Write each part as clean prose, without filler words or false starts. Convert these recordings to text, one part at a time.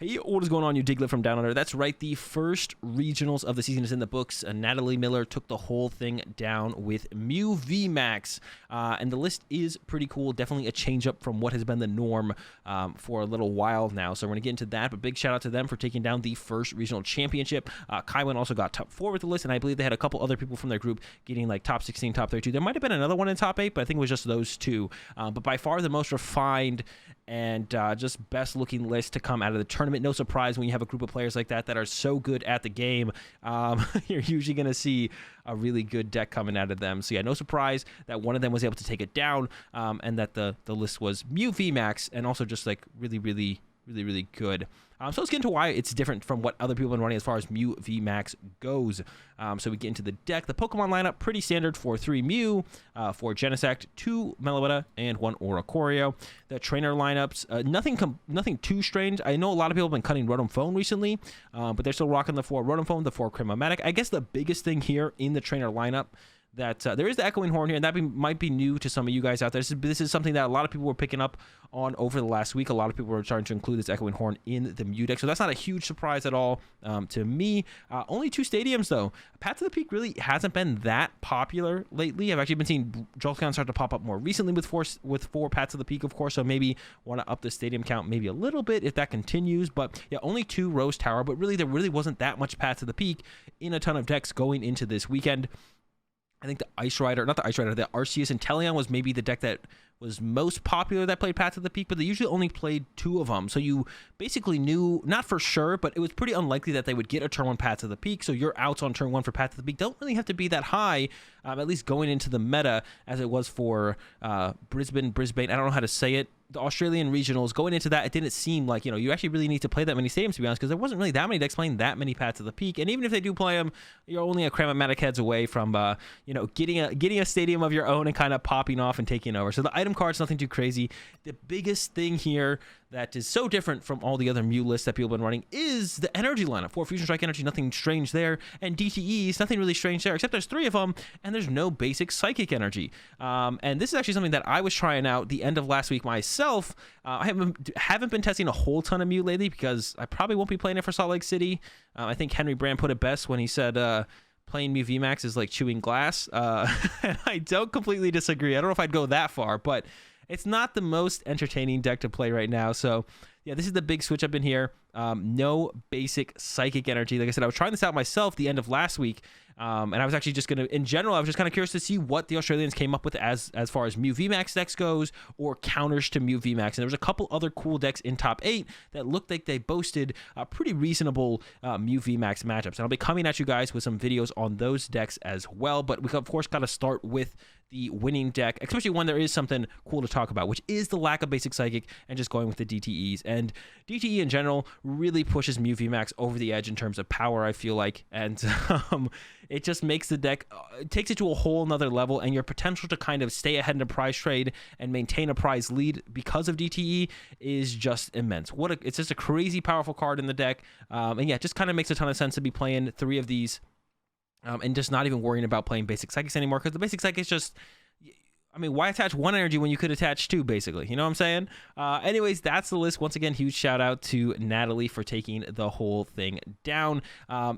Hey, what is going on, you Diglett from Down Under? That's right, the first regionals of the season is in the books. Natalie Miller took the whole thing down with Mew VMAX, and the list is pretty cool. Definitely a change up from what has been the norm for a little while now. So we're going to get into that, but big shout out to them for taking down the first regional championship. Kaiwan also got top 4 with the list, and I believe they had a couple other people from their group getting like top 16, top 32. There might have been another one in top 8, but I think it was just those two. But by far the most refined and just best looking list to come out of the tournament. No surprise when you have a group of players like that are so good at the game. You're usually going to see a really good deck coming out of them. So yeah, no surprise that one of them was able to take it down, and that the list was Mew VMAX, and also just like really good. So let's get into why it's different from what other people have been running as far as Mew VMAX goes. So we get into the deck. The Pokemon lineup, pretty standard for 3 Mew, 4 Genesect, 2 Meloetta, and 1 Oricorio. The trainer lineups, nothing too strange. I know a lot of people have been cutting Rotom Phone recently, but they're still rocking the 4 Rotom Phone, the 4 Cremomatic. I guess the biggest thing here in the trainer lineup that there is the Echoing Horn here, and that might be new to some of you guys out there. This is something that a lot of people were picking up on over the last week. A lot of people were starting to include this Echoing Horn in the Mew deck, so that's not a huge surprise at all to me. Only 2 stadiums, though. Path to the Peak really hasn't been that popular lately. I've actually been seeing Jolteon start to pop up more recently with 4 Paths to the Peak, of course, so maybe want to up the stadium count maybe a little bit if that continues. But yeah, only 2 Rose Tower, but really there wasn't that much Path to the Peak in a ton of decks going into this weekend. I think the the Arceus and Teleon was maybe the deck that was most popular that played Path to the Peak, but they usually only played 2 of them. So you basically knew, not for sure, but it was pretty unlikely that they would get a turn 1 Path to the Peak. So your outs on turn 1 for Path to the Peak don't really have to be that high, at least going into the meta, as it was for Brisbane. I don't know how to say it. The Australian regionals, going into that, it didn't seem like, you actually really need to play that many stadiums, to be honest, because there wasn't really that many decks playing that many Paths to the Peak. And even if they do play them, you're only a Cremomatic heads away from, getting a stadium of your own and kind of popping off and taking over. So the item card's nothing too crazy. The biggest thing here that is so different from all the other Mew lists that people have been running is the energy lineup. 4 Fusion Strike Energy, nothing strange there. And DTEs, nothing really strange there, except there's 3 of them, and there's no basic Psychic Energy. And this is actually something that I was trying out the end of last week myself. I haven't been testing a whole ton of Mew lately because I probably won't be playing it for Salt Lake City. I think Henry Brand put it best when he said playing Mew VMAX is like chewing glass. And I don't completely disagree. I don't know if I'd go that far, but it's not the most entertaining deck to play right now. So yeah, this is the big switch up in here. No basic Psychic Energy. Like I said, I was trying this out myself the end of last week. And I was actually just going to, in general, I was just kind of curious to see what the Australians came up with as far as Mew VMAX decks goes, or counters to Mew VMAX. And there was a couple other cool decks in top 8 that looked like they boasted pretty reasonable Mew VMAX matchups. And I'll be coming at you guys with some videos on those decks as well. But we, of course, got to start with the winning deck, especially when there is something cool to talk about, which is the lack of basic Psychic and just going with the DTEs. And DTE in general really pushes Mew VMAX over the edge in terms of power, I feel like. And it just makes the deck, takes it to a whole nother level, and your potential to kind of stay ahead in a prize trade and maintain a prize lead because of DTE is just immense. It's just a crazy powerful card in the deck. And yeah, it just kind of makes a ton of sense to be playing 3 of these. And just not even worrying about playing basic Psychics anymore, because the basic Psychics just, I mean, why attach 1 energy when you could attach 2, basically? You know what I'm saying? Anyways, that's the list. Once again, huge shout out to Natalie for taking the whole thing down.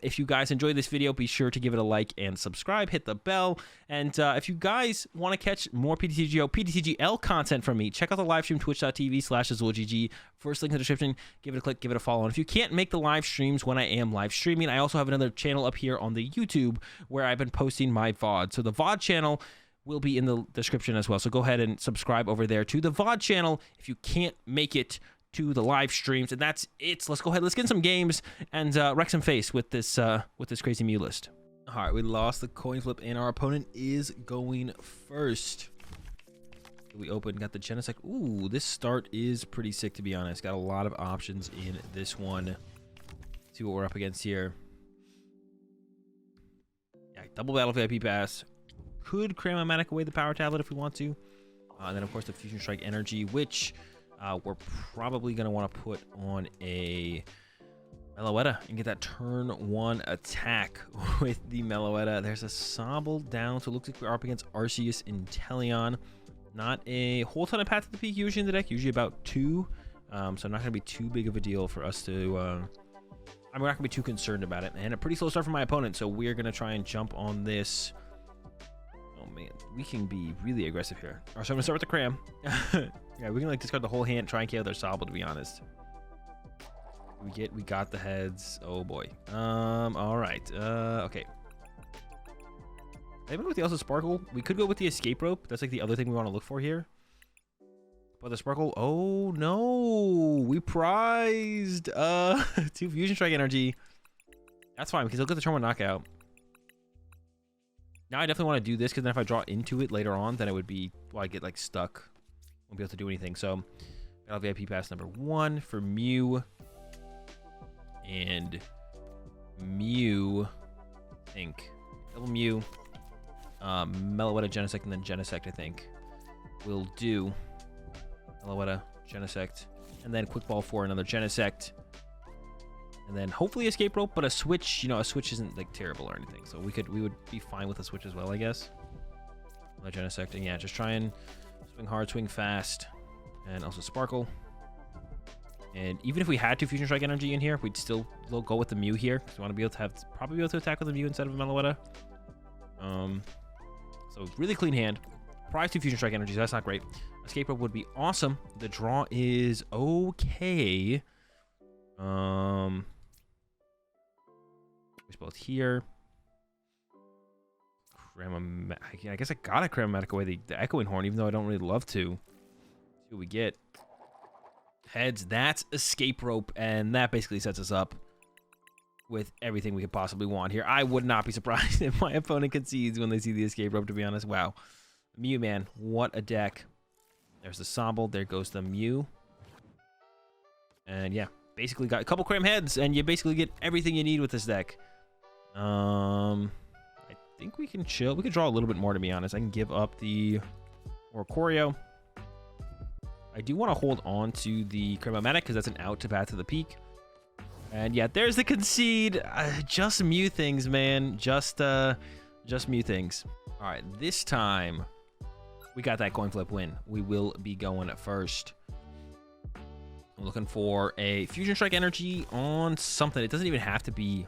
If you guys enjoyed this video, be sure to give it a like and subscribe. Hit the bell. And if you guys want to catch more PTTGL content from me, check out the live stream, twitch.tv/AzulGG. First link in the description. Give it a click, give it a follow. And if you can't make the live streams when I am live streaming, I also have another channel up here on the YouTube where I've been posting my VOD. So the VOD channel will be in the description as well. So go ahead and subscribe over there to the VOD channel if you can't make it to the live streams. And that's it. So let's go ahead. Let's get in some games and wreck some face with this crazy Mew list. All right, we lost the coin flip, and our opponent is going first. We open, got the Genesect. Ooh, this start is pretty sick, to be honest. Got a lot of options in this one. Let's see what we're up against here. Yeah, double battle VIP pass. Could Cremomatic away the power tablet if we want to. And then, of course, the Fusion Strike Energy, which we're probably going to want to put on a Meloetta and get that turn 1 attack with the Meloetta. There's a Sobble down, so it looks like we're up against Arceus and Teleon. Not a whole ton of Path to the Peak usually in the deck, usually about 2. So not going to be too big of a deal for us to... I'm not going to be too concerned about it. And a pretty slow start from my opponent, so we're going to try and jump on this. Oh, man. We can be really aggressive here. All right, so I'm going to start with the Cram. Yeah, we can, like, discard the whole hand, try and KO their Sobble, to be honest. We got the heads. Oh, boy. All right. Okay. Maybe with the also Sparkle. We could go with the Escape Rope. That's, like, the other thing we want to look for here. But the Sparkle, oh no, we prized 2 Fusion Strike energy. That's fine because he'll get the turn 1 knockout. Now I definitely want to do this because then if I draw into it later on, then it would be, well, I get like stuck. Won't be able to do anything. So Battle VIP Pass number 1 for Mew. And Mew, I think. Double Mew. Meloetta, Genesect, and then Genesect, I think. Will do. Meloetta, Genesect, and then Quick Ball for another Genesect, and then hopefully Escape Rope. But a switch, you know, a switch isn't like terrible or anything, so we would be fine with a switch as well, I guess. Another Genesect, and yeah, just try and swing hard, swing fast, and also Sparkle. And even if we had 2 Fusion Strike energy in here, we'd still go with the Mew here because we want to be able to have probably be able to attack with the Mew instead of a Meloetta. So really clean hand. Prize 2 Fusion Strike energies. That's not great. Escape Rope would be awesome. The draw is okay. We both here. I guess I gotta Chromatic away the Echoing Horn, even though I don't really love to. See what we get. Heads. That's Escape Rope, and that basically sets us up with everything we could possibly want here. I would not be surprised if my opponent concedes when they see the Escape Rope, to be honest. Wow. Mew, man, what a deck. There's the Sobble. There goes the Mew. And yeah, basically got a couple Cram heads, and you basically get everything you need with this deck. I think we can chill. We could draw a little bit more, to be honest. I can give up the Oricorio. I do want to hold on to the Chromatic because that's an out to Path to the Peak. And yeah, there's the concede. Just Mew things, man. Just Mew things. All right, this time we got that coin flip win. We will be going first. I'm looking for a Fusion Strike energy on something. It doesn't even have to be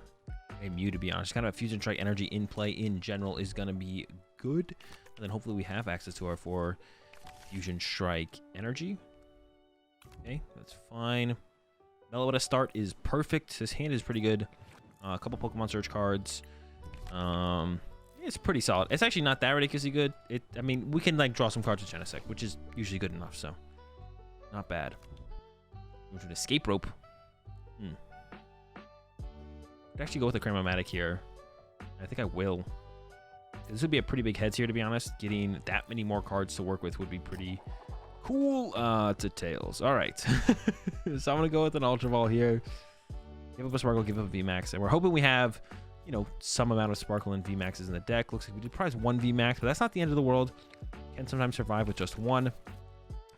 a Mew, to be honest. Kind of a Fusion Strike energy in play in general is going to be good. And then hopefully we have access to our 4 Fusion Strike energy. Okay, that's fine. Meloetta start is perfect. His hand is pretty good. A couple Pokemon Search cards. It's pretty solid. It's actually not that ridiculously good. I mean, we can like draw some cards with Genesect, which is usually good enough, so not bad. Move to an Escape Rope. I'd actually go with the Chromatic here. I think I will. This would be a pretty big heads here, to be honest. Getting that many more cards to work with would be pretty cool. To Tails. All right. So I'm going to go with an Ultra Ball here. Give up a Sparkle, give up a VMAX. And we're hoping we have, you know, some amount of Sparkle and VMAXs in the deck. Looks like we did prize 1 VMAX, but that's not the end of the world. Can sometimes survive with just 1. A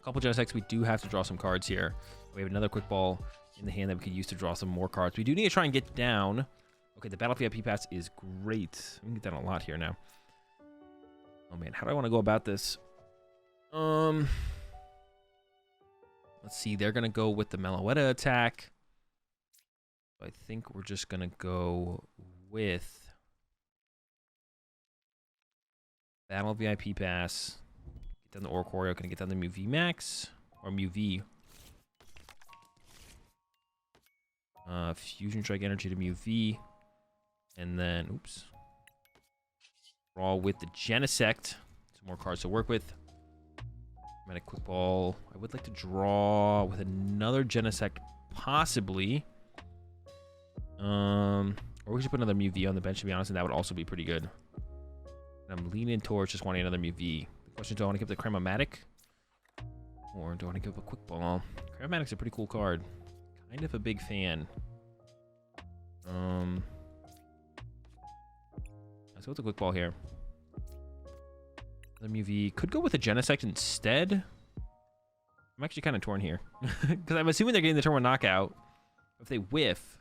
couple Genesects, we do have to draw some cards here. We have another Quick Ball in the hand that we could use to draw some more cards. We do need to try and get down. Okay, the Battle VIP Pass is great. We can get down a lot here now. Oh man, how do I want to go about this? Let's see. They're gonna go with the Meloetta attack. I think we're just gonna go with Battle VIP Pass. Get down the Oricorio. Can I get down the Mew VMAX or Mew V? Fusion Strike energy to Mew V, and then oops. Draw with the Genesect. Some more cards to work with. I'm at a Quick Ball. I would like to draw with another Genesect, possibly. Or we should put another Mew V on the bench, to be honest, and that would also be pretty good. And I'm leaning towards just wanting another Mew V. The question is, do I want to give the Chromatic? Or do I want to give a Quick Ball? Chromatic's a pretty cool card. Kind of a big fan. Let's go with the Quick Ball here. The Mew V could go with a Genesect instead. I'm actually kind of torn here. Because I'm assuming they're getting the turn 1 knockout. If they whiff.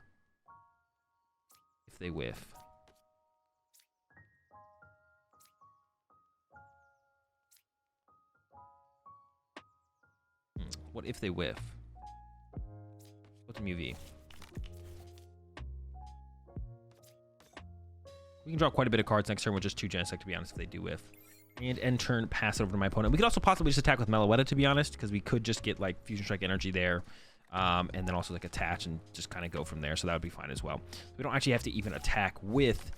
What if they whiff? What's Mew V? We can draw quite a bit of cards next turn with just 2 Genesect, to be honest, if they do whiff. And end turn, pass it over to my opponent. We could also possibly just attack with Meloetta, to be honest, because we could just get like Fusion Strike energy there, and then also like attach and just kind of go from there. So that would be fine as well. We don't actually have to even attack with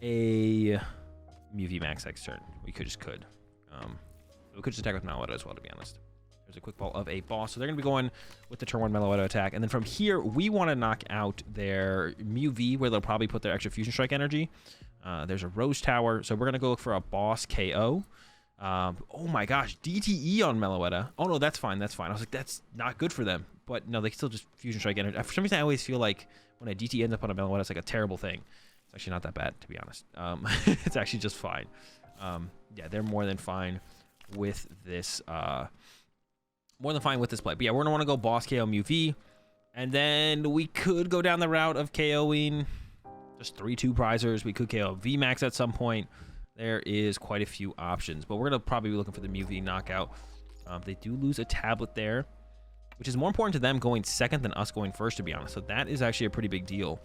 a Mew VMAX next turn. We could. We could just attack with Meloetta as well, to be honest. There's a quick ball of a boss. So they're going to be going with the turn 1 Meloetta attack. And then from here, we want to knock out their Mew V, where they'll probably put their extra Fusion Strike energy. There's a Rose Tower. So we're going to go look for a boss KO. Oh my gosh, DTE on Meloetta. Oh no, that's fine. That's fine. I was like, that's not good for them. But no, they can still just Fusion Strike energy. For some reason, I always feel like when a DTE ends up on a Meloetta, it's like a terrible thing. It's actually not that bad, to be honest. It's actually just fine. Yeah, they're more than fine with this. More than fine with this play. But yeah, we're going to want to go boss KO Mew V. And then we could go down the route of KOing just 3-2 prizers. We could KO VMAX at some point. There is quite a few options. But we're going to probably be looking for the Mew V knockout. They do lose a tablet there, which is more important to them going second than us going first, to be honest. So that is actually a pretty big deal.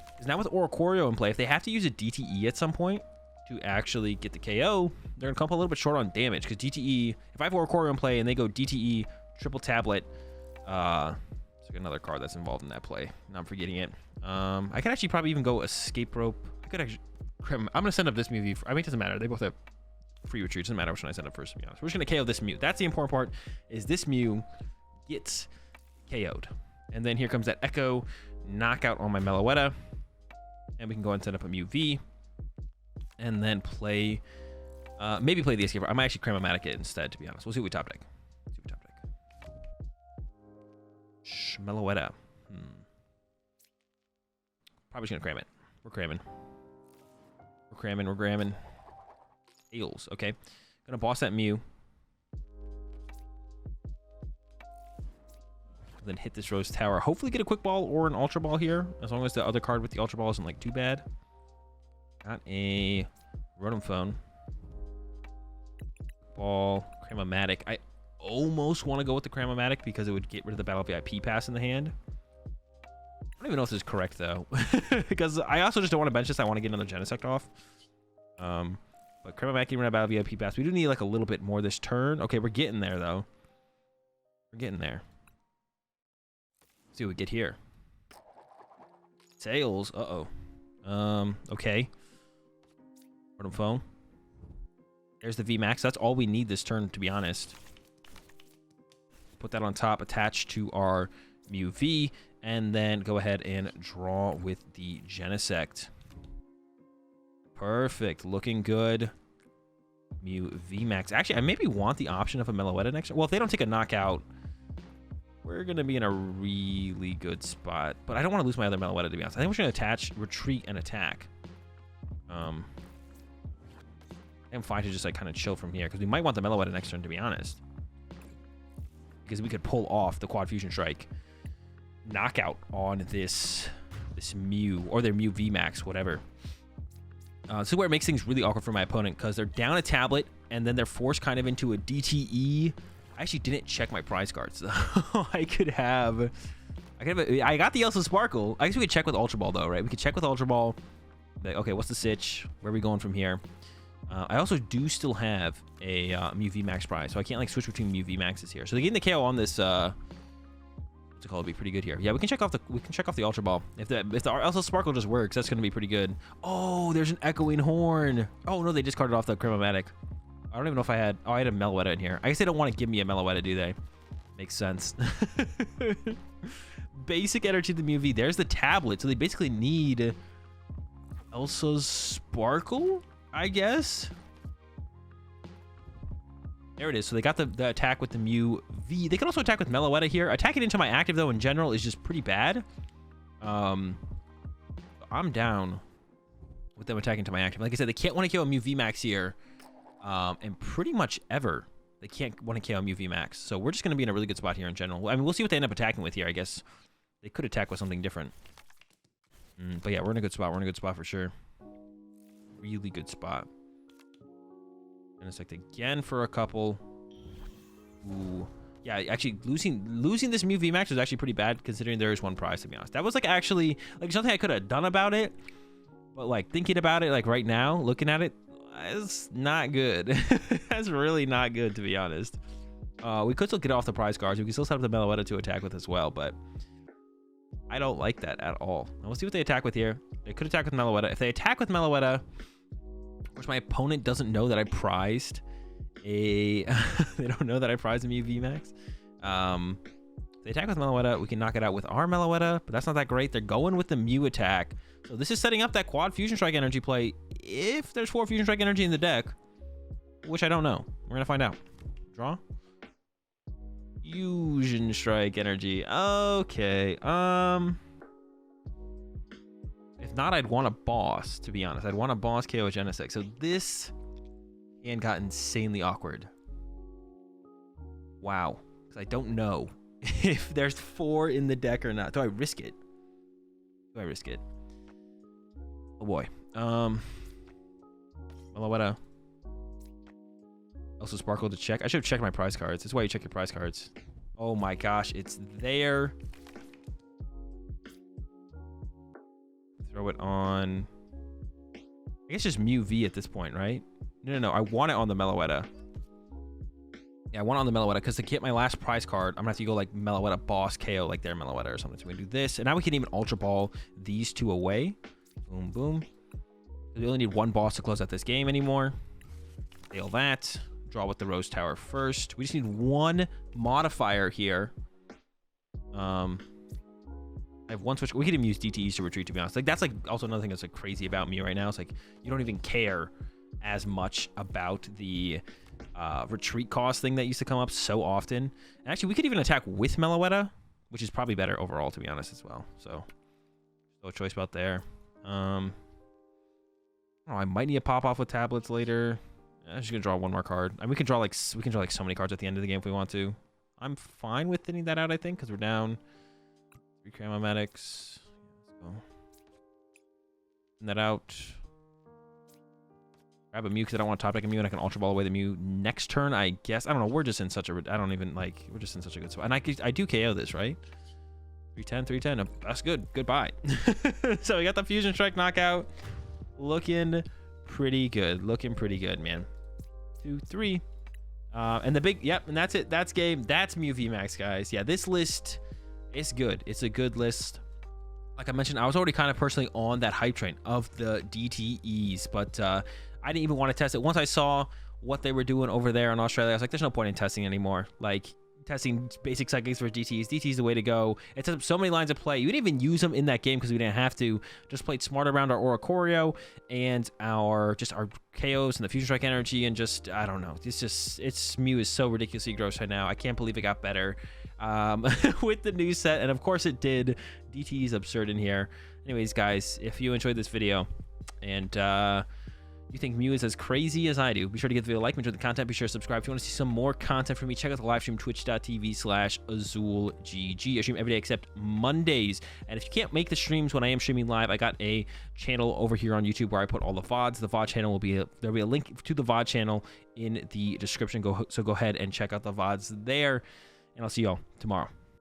Because now with Oricorio in play, if they have to use a DTE at some point to actually get the KO, they're going to come up a little bit short on damage. Because DTE, if I have Oricorio in play and they go DTE, triple tablet, there's like another card that's involved in that play. Now I'm forgetting it. I could actually probably even go Escape Rope. I could actually... I'm going to send up this Mew V. I mean, it doesn't matter. They both have free retreat. It doesn't matter which one I send up first, to be honest. We're just going to KO this Mew. That's the important part, is this Mew gets KO'd. And then here comes that Echo knockout on my Meloetta. And we can go and set up a Mew V. And then play... maybe play the Escape Rope. I might actually Cramomatic it instead, to be honest. We'll see what we top deck. Meloetta. Probably just going to cram it. We're cramming. We're cramming. Eels. Okay. Gonna boss that Mew. Then hit this Rose Tower. Hopefully get a Quick Ball or an Ultra Ball here. As long as the other card with the Ultra Ball isn't like too bad. Got a Rotom Phone. Ball. Cramomatic. I almost want to go with the Cramomatic because it would get rid of the Battle VIP pass in the hand. I don't even know if this is correct though. Because I also just don't want to bench this. I want to get another Genesect off. But Cramomatic getting rid of Battle VIP pass. We do need like a little bit more this turn. Okay, we're getting there though. We're getting there. Let's see what we get here. Sales. Okay. Rotom Phone. There's the VMAX. That's all we need this turn, to be honest. Put that on top, attached to our Mew V, and then go ahead and draw with the Genesect. Perfect. Looking good. Mew VMAX. Actually, I maybe want the option of a Meloetta next turn. Well, if they don't take a knockout, we're going to be in a really good spot. But I don't want to lose my other Meloetta, to be honest. I think we're going to attach, retreat, and attack. I'm fine to just like kind of chill from here, because we might want the Meloetta next turn, to be honest. Because we could pull off the Quad Fusion Strike knockout on this Mew, or their Mew VMAX, whatever. So where it makes things really awkward for my opponent, because they're down a tablet, and then they're forced kind of into a DTE. I actually didn't check my prize cards, though. I got the Elsa Sparkle. I guess we could check with Ultra Ball, though, right? We could check with Ultra Ball. Like, okay, what's the sitch? Where are we going from here? I also do still have a Mew VMAX prize, so I can't like switch between Mew VMAXs here. So getting the KO on this, what's it called, would be pretty good here. Yeah, we can check off the Ultra Ball. If the Elsa Sparkle just works, that's gonna be pretty good. Oh, there's an Echoing Horn. Oh no, they discarded off the Cramomatic. I don't even know if I had. Oh, I had a Meloetta in here. I guess they don't want to give me a Meloetta, do they? Makes sense. Basic energy to the Mew V. There's the tablet, so they basically need Elsa's Sparkle, I guess. There it is. So they got the attack with the Mew V. They can also attack with Meloetta here. Attacking into my active, though, in general is just pretty bad. I'm down with them attacking to my active. Like I said, they can't want to KO a Mew VMAX here. And pretty much ever, they can't want to KO a Mew VMAX. So we're just going to be in a really good spot here in general. I mean, we'll see what they end up attacking with here, I guess. They could attack with something different. But yeah, we're in a good spot. We're in a good spot for sure. Really good spot. Genesect again for a couple. Ooh. yeah, actually losing this Mew VMAX was actually pretty bad considering there is one prize, to be honest. That was like actually like something I could have done about it, but like thinking about it like right now, looking at it, it's not good. That's really not good, to be honest. We could still get off the prize cards. We can still set up the Meloetta to attack with as well, but I don't like that at all. Now, we'll see what they attack with here. They could attack with Meloetta. If they attack with Meloetta, which my opponent doesn't know that I prized a... they don't know that I prized a Mew VMAX. If they attack with Meloetta, we can knock it out with our Meloetta, but that's not that great. They're going with the Mew attack. So this is setting up that quad Fusion Strike energy play if there's 4 Fusion Strike energy in the deck, which I don't know. We're going to find out. Draw. Fusion Strike energy. Okay. If not, I'd want a boss, to be honest. I'd want a boss KO Genesect. So this hand got insanely awkward. Wow. Because I don't know if there's 4 in the deck or not. Do I risk it? Do I risk it? Oh boy. Meloetta. Also Sparkle to check. I should have checked my prize cards. That's why you check your prize cards. Oh my gosh, it's there. Throw it on. I guess just Mew V at this point, right? No. I want it on the Meloetta. Yeah, I want it on the Meloetta because to get my last prize card, I'm gonna have to go like Meloetta Boss KO like their Meloetta or something. So we can do this, and now we can even Ultra Ball these 2 away. Boom, boom. We only need 1 boss to close out this game anymore. Fail that. Draw with the Rose Tower first. We just need 1 modifier here. I have 1 switch. We could even use DTEs to retreat, to be honest. Like that's like also another thing that's like crazy about Mew right now. It's like you don't even care as much about the retreat cost thing that used to come up so often. And actually, we could even attack with Meloetta, which is probably better overall, to be honest, as well. So no choice about there. Oh, I might need a pop off with tablets later. I'm just gonna draw 1 more card. And we can draw like so many cards at the end of the game if we want to. I'm fine with thinning that out, I think, because we're down 3 Cramomatics. Let's go. Thin that out. Grab a Mew because I don't want to top deck a Mew, and I can Ultra Ball away the Mew next turn, I guess. I don't know. We're just in such a... I don't even like... We're just in such a good spot. And I do KO this, right? 310. Oh, that's good. Goodbye. So we got the Fusion Strike knockout. Looking pretty good. Looking pretty good, man. 2, 3. And the big... Yep, and that's it. That's game. That's Mew VMAX, guys. Yeah, this list is good. It's a good list. Like I mentioned, I was already kind of personally on that hype train of the DTEs, but I didn't even want to test it. Once I saw what they were doing over there in Australia, I was like, there's no point in testing anymore. Like, testing basic psychics for DTEs. DTEs is the way to go. It sets up so many lines of play. You didn't even use them in that game because we didn't have to. Just played smart around our Oricorio and our KOs and the Fusion Strike energy, and just, I don't know. It's Mew is so ridiculously gross right now. I can't believe it got better with the new set, and of course it did. DTE is absurd in here. Anyways, guys, if you enjoyed this video and you think Mew is as crazy as I do, be sure to give the video a like, enjoy the content, be sure to subscribe. If you want to see some more content from me, check out the live stream, twitch.tv/AzulGG. I stream every day except Mondays. And if you can't make the streams when I am streaming live, I got a channel over here on YouTube where I put all the VODs. The VOD channel there'll be a link to the VOD channel in the description. So go ahead and check out the VODs there. And I'll see y'all tomorrow.